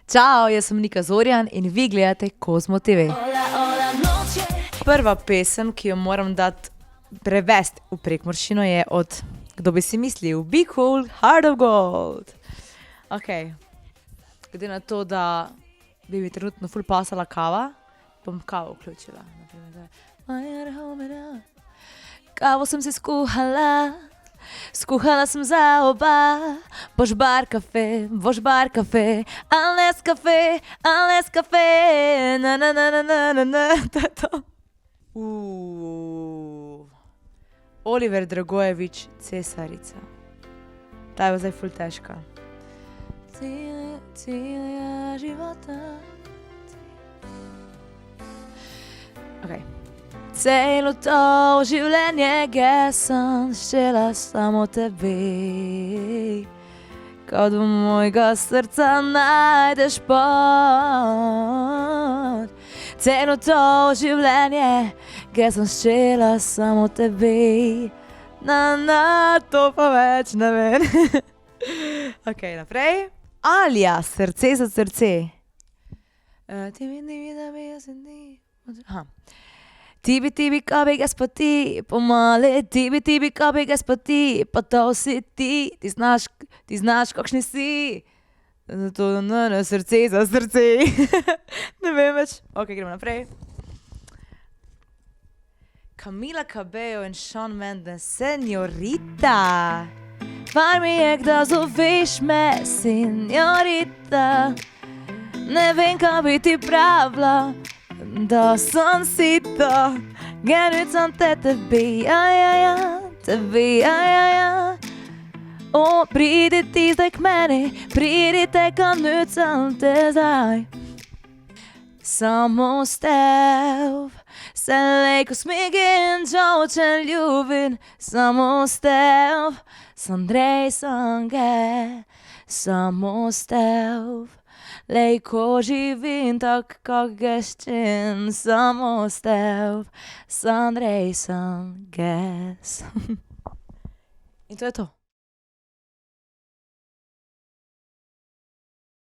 Čau, jaz sem Nika Zorjan in vi gledate Kozmo TV. Prva pesem, ki jo moram dati prevesti v prekmurščino, je od, kdo bi si mislil, Be Cool, Heart of Gold. Ok, glede na to, da bi mi trenutno ful pasala kava, bom kavo vključila. Kavo sem si skuhala sem za oba. Boš bar kafe, ali Nescafe, na na na na na na na, to je to. Oliver Dragojević, Cesarica. Ta je zdaj ful težka. Cilja života. Ok. Celo to življenje sem ščela samo tebe. Kot v mojega srca najdeš pot. Celo to življenje sem ščela samo tebe. Na, to pa več ne vem. Ok, naprej. Alja, Srce za srce. Tibi, kabega spati, pomale, tibi, kabega spati, pa to si ti znaš, kakšni si. Zato srce za srce. Ne vem več. Ok, gremo naprej. Camila Cabello in Shawn Mendes, Señorita. Fajn mi je, da zoveš me, Señorita. Ne vem, kaj bi ti pravila, da sem sita, genucam tebi, tebi, O, pridi ti zdaj k meni, pridite kam nucam te zdaj. Samo s tev se lejko smigim, žolčen ljubim, samo s tev, Andrej Sange, samo s tev. Lejko živim tak, kak geščim, samo s tev, Andrej Sange. In to je to.